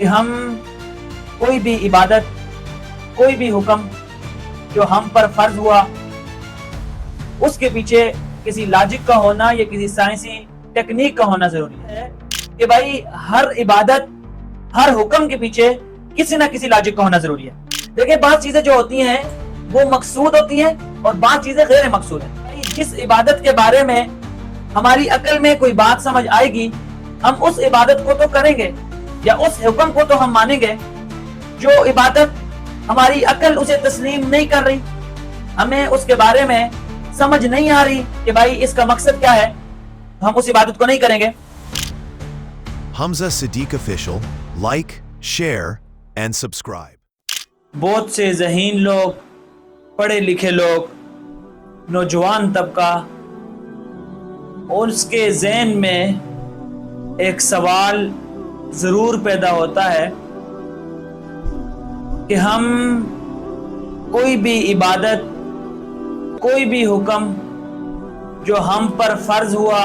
کہ ہم کوئی بھی عبادت، کوئی بھی حکم جو ہم پر فرض ہوا، اس کے پیچھے کسی لاجک کا ہونا یا کسی سائنسی ٹیکنیک کا ہونا ضروری ہے کہ بھائی ہر عبادت، ہر حکم کے پیچھے کسی نہ کسی لاجک کا ہونا ضروری ہے۔ دیکھیں بعض چیزیں جو ہوتی ہیں وہ مقصود ہوتی ہیں اور بعض چیزیں غیر مقصود ہیں۔ جس عبادت کے بارے میں ہماری عقل میں کوئی بات سمجھ آئے گی، ہم اس عبادت کو تو کریں گے یا اس حکم کو تو ہم مانیں گے۔ جو عبادت ہماری عقل اسے تسلیم نہیں کر رہی، ہمیں اس کے بارے میں سمجھ نہیں آ رہی کہ بھائی اس کا مقصد کیا ہے، ہم اس عبادت کو نہیں کریں گے۔ Hamza Siddiq Official, like, share, and subscribe. بہت سے ذہین لوگ، پڑھے لکھے لوگ، نوجوان طبقہ، اور اس کے ذہن میں ایک سوال ضرور پیدا ہوتا ہے کہ ہم کوئی بھی عبادت، کوئی بھی حکم جو ہم پر فرض ہوا،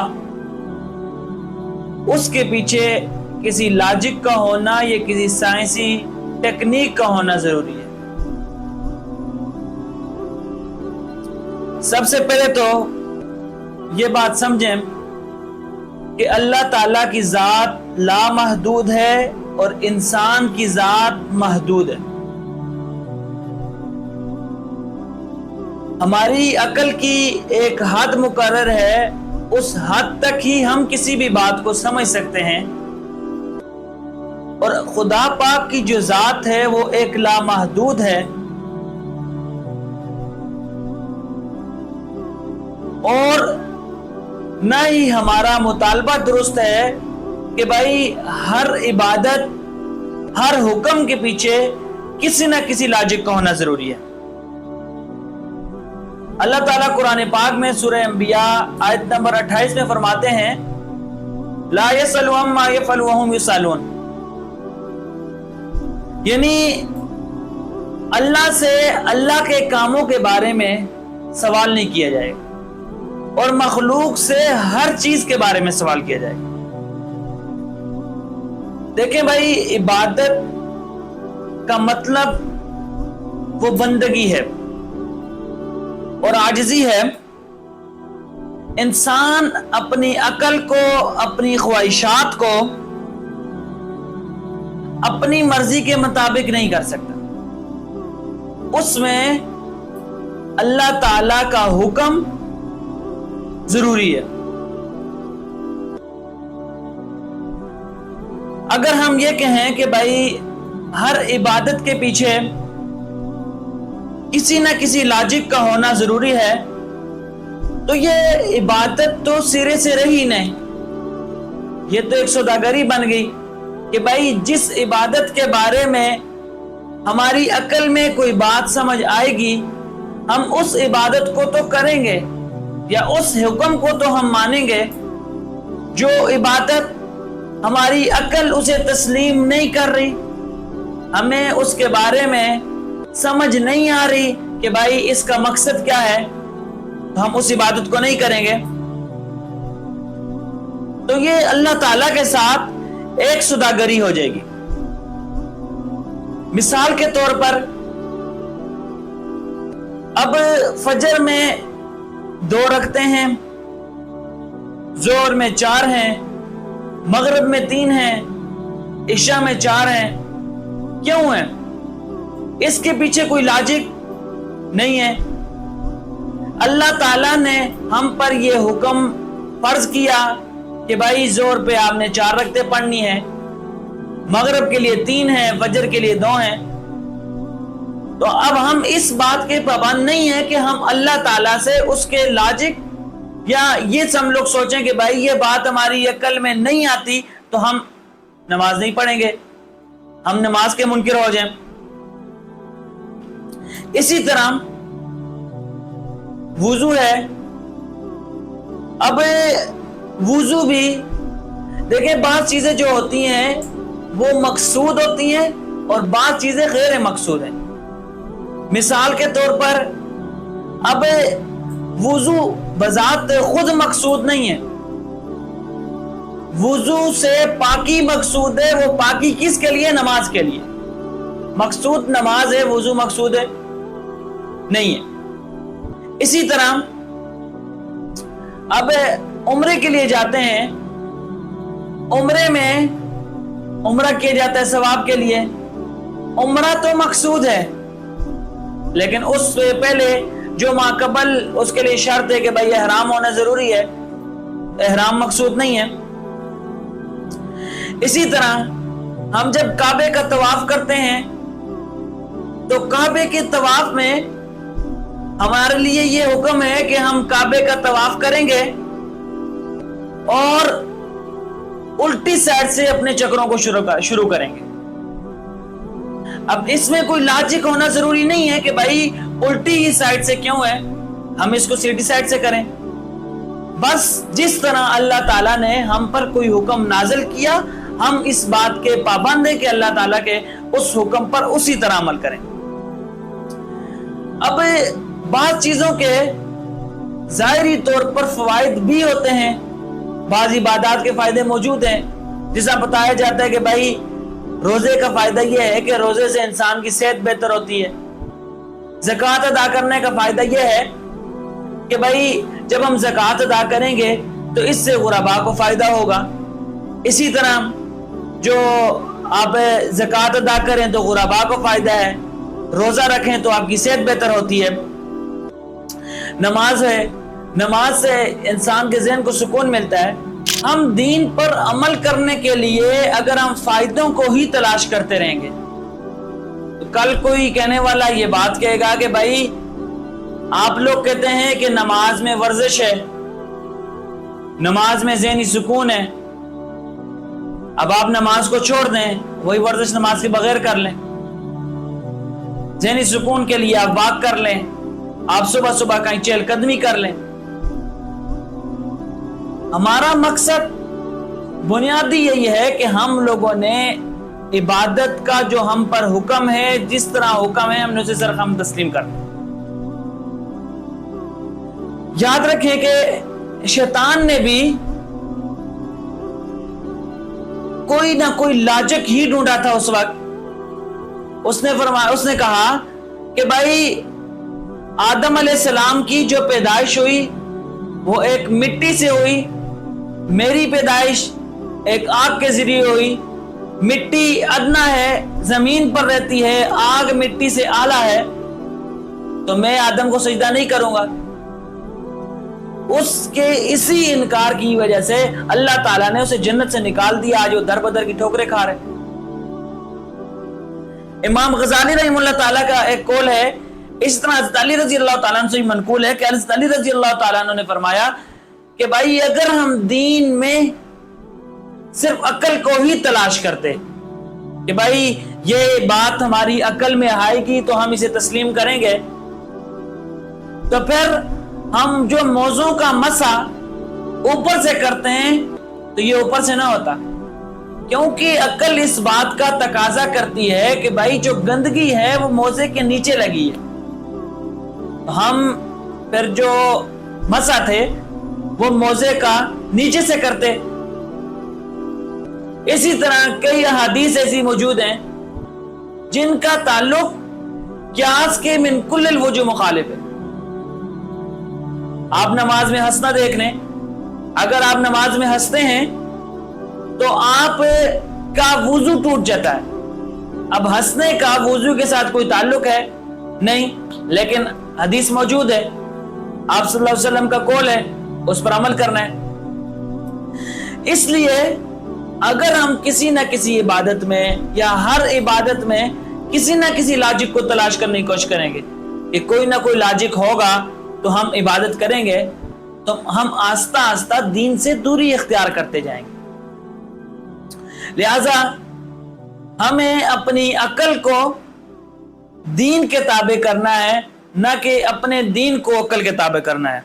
اس کے پیچھے کسی لاجک کا ہونا یا کسی سائنسی ٹیکنیک کا ہونا ضروری ہے۔ سب سے پہلے تو یہ بات سمجھیں کہ اللہ تعالیٰ کی ذات لامحدود ہے اور انسان کی ذات محدود ہے۔ ہماری عقل کی ایک حد مقرر ہے، اس حد تک ہی ہم کسی بھی بات کو سمجھ سکتے ہیں، اور خدا پاک کی جو ذات ہے وہ ایک لامحدود ہے، اور نہ ہی ہمارا مطالبہ درست ہے کہ بھائی ہر عبادت، ہر حکم کے پیچھے کسی نہ کسی لاجک کا ہونا ضروری ہے۔ اللہ تعالیٰ قرآن پاک میں سورہ انبیاء آیت نمبر 28 میں فرماتے ہیں لا يسأل عما يفعل وهم يسألون، یعنی اللہ سے اللہ کے کاموں کے بارے میں سوال نہیں کیا جائے گا، اور مخلوق سے ہر چیز کے بارے میں سوال کیا جائے گا۔ دیکھیں بھائی، عبادت کا مطلب وہ بندگی ہے اور عاجزی ہے۔ انسان اپنی عقل کو، اپنی خواہشات کو اپنی مرضی کے مطابق نہیں کر سکتا، اس میں اللہ تعالی کا حکم ضروری ہے۔ اگر ہم یہ کہیں کہ بھائی ہر عبادت کے پیچھے کسی نہ کسی لاجک کا ہونا ضروری ہے، تو یہ عبادت تو سرے سے رہی نہیں، یہ تو ایک سوداگری بن گئی کہ بھائی جس عبادت کے بارے میں ہماری عقل میں کوئی بات سمجھ آئے گی، ہم اس عبادت کو تو کریں گے یا اس حکم کو تو ہم مانیں گے۔ جو عبادت ہماری عقل اسے تسلیم نہیں کر رہی، ہمیں اس کے بارے میں سمجھ نہیں آ رہی کہ بھائی اس کا مقصد کیا ہے، تو ہم اس عبادت کو نہیں کریں گے۔ تو یہ اللہ تعالیٰ کے ساتھ ایک سوداگری ہو جائے گی۔ مثال کے طور پر اب فجر میں 2 رکھتے ہیں، ظہر میں 4 ہیں، مغرب میں 3 ہیں، عشاء میں 4 ہیں۔ کیوں ہیں؟ اس کے پیچھے کوئی لاجک نہیں ہے۔ اللہ تعالیٰ نے ہم پر یہ حکم فرض کیا کہ بھائی ظہر پہ آپ نے 4 رکعتیں پڑھنی ہے، مغرب کے لیے 3 ہیں، فجر کے لیے 2 ہیں۔ تو اب ہم اس بات کے پابند نہیں ہیں کہ ہم اللہ تعالیٰ سے اس کے لاجک، یا یہ ہم لوگ سوچیں کہ بھائی یہ بات ہماری عقل میں نہیں آتی تو ہم نماز نہیں پڑھیں گے، ہم نماز کے منکر ہو جائیں۔ اسی طرح وضو ہے، اب وضو بھی دیکھیں بعض چیزیں جو ہوتی ہیں وہ مقصود ہوتی ہیں اور بعض چیزیں غیر مقصود ہیں۔ مثال کے طور پر اب وضو بذات خود مقصود نہیں ہے، وضو سے پاکی مقصود ہے، وہ پاکی کس کے لیے؟ نماز کے لیے۔ مقصود نماز ہے، وضو مقصود ہے نہیں ہے۔ اسی طرح اب عمرے کے لیے جاتے ہیں، عمرے میں عمرہ کیا جاتا ہے ثواب کے لیے، عمرہ تو مقصود ہے لیکن اس سے پہلے جو ماقبل اس کے لیے شرط ہے کہ بھائی احرام ہونا ضروری ہے، احرام مقصود نہیں ہے۔ اسی طرح ہم جب کعبے کا طواف کرتے ہیں تو کعبے کے طواف میں ہمارے لیے یہ حکم ہے کہ ہم کعبے کا طواف کریں گے اور الٹی سائڈ سے اپنے چکروں کو شروع کریں گے۔ اب اس میں کوئی لاجک ہونا ضروری نہیں ہے کہ بھائی الٹی ہی سائڈ سے کیوں ہے، ہم اس کو سیدھی سائڈ سے کریں۔ بس جس طرح اللہ تعالیٰ نے ہم پر کوئی حکم نازل کیا، ہم اس بات کے پابند ہیں کہ اللہ تعالیٰ کے اس حکم پر اسی طرح عمل کریں۔ اب بعض چیزوں کے ظاہری طور پر فوائد بھی ہوتے ہیں، بعض عبادات کے فائدے موجود ہیں، جیسا بتایا جاتا ہے کہ بھائی روزے کا فائدہ یہ ہے کہ روزے سے انسان کی صحت بہتر ہوتی ہے۔ زکوٰۃ ادا کرنے کا فائدہ یہ ہے کہ بھائی جب ہم زکوٰۃ ادا کریں گے تو اس سے غرباء کو فائدہ ہوگا۔ اسی طرح جو آپ زکوٰۃ ادا کریں تو غرباء کو فائدہ ہے، روزہ رکھیں تو آپ کی صحت بہتر ہوتی ہے۔ نماز ہے، نماز سے انسان کے ذہن کو سکون ملتا ہے۔ ہم دین پر عمل کرنے کے لیے اگر ہم فائدوں کو ہی تلاش کرتے رہیں گے تو کل کوئی کہنے والا یہ بات کہے گا کہ بھائی آپ لوگ کہتے ہیں کہ نماز میں ورزش ہے، نماز میں ذہنی سکون ہے، اب آپ نماز کو چھوڑ دیں، وہی ورزش نماز کے بغیر کر لیں، ذہنی سکون کے لیے آپ واک کر لیں، آپ صبح صبح کہیں چہل قدمی کر لیں۔ ہمارا مقصد بنیادی یہی ہے کہ ہم لوگوں نے عبادت کا جو ہم پر حکم ہے، جس طرح حکم ہے ہم نے اسے صرف ہم تسلیم کر دیں۔ یاد رکھیں کہ شیطان نے بھی کوئی نہ کوئی لاجک ہی ڈھونڈا تھا اس وقت۔ اس نے کہا کہ بھائی آدم علیہ السلام کی جو پیدائش ہوئی وہ ایک مٹی سے ہوئی، میری پیدائش ایک آگ کے ذریعے ہوئی، مٹی ادنا ہے، زمین پر رہتی ہے، آگ مٹی سے اعلیٰ ہے، تو میں آدم کو سجدہ نہیں کروں گا۔ اس کے اسی انکار کی وجہ سے اللہ تعالیٰ نے اسے جنت سے نکال دیا، آج وہ در بدر کی ٹھوکریں کھا رہے۔ امام غزالی رحمہ اللہ تعالیٰ کا ایک قول ہے، اس طرح حضرت علی رضی اللہ تعالیٰ عنہ سے منقول ہے کہ حضرت علی رضی اللہ تعالیٰ عنہ نے فرمایا کہ بھائی اگر ہم دین میں صرف عقل کو ہی تلاش کرتے کہ بھائی یہ بات ہماری عقل میں آئے گی تو ہم اسے تسلیم کریں گے، تو پھر ہم جو موضوع کا مسا اوپر سے کرتے ہیں تو یہ اوپر سے نہ ہوتا، کیونکہ عقل اس بات کا تقاضا کرتی ہے کہ بھائی جو گندگی ہے وہ موضوع کے نیچے لگی ہے، ہم پھر جو مسا تھے وہ موضع کا نیچے سے کرتے۔ اسی طرح کئی احادیث ایسی موجود ہیں جن کا تعلق قیاس کے من کل الوجہ مخالف ہے۔ آپ نماز میں ہنسنا دیکھ لیں، اگر آپ نماز میں ہنستے ہیں تو آپ کا وضو ٹوٹ جاتا ہے۔ اب ہنسنے کا وضو کے ساتھ کوئی تعلق ہے نہیں، لیکن حدیث موجود ہے، آپ صلی اللہ علیہ وسلم کا قول ہے، اس پر عمل کرنا ہے۔ اس لیے اگر ہم کسی نہ کسی عبادت میں یا ہر عبادت میں کسی نہ کسی لاجک کو تلاش کرنے کی کوشش کریں گے کہ کوئی نہ کوئی لاجک ہوگا تو ہم عبادت کریں گے، تو ہم آہستہ آہستہ دین سے دوری اختیار کرتے جائیں گے۔ لہذا ہمیں اپنی عقل کو دین کے تابع کرنا ہے، نہ کہ اپنے دین کو عقل کے تابع کرنا ہے۔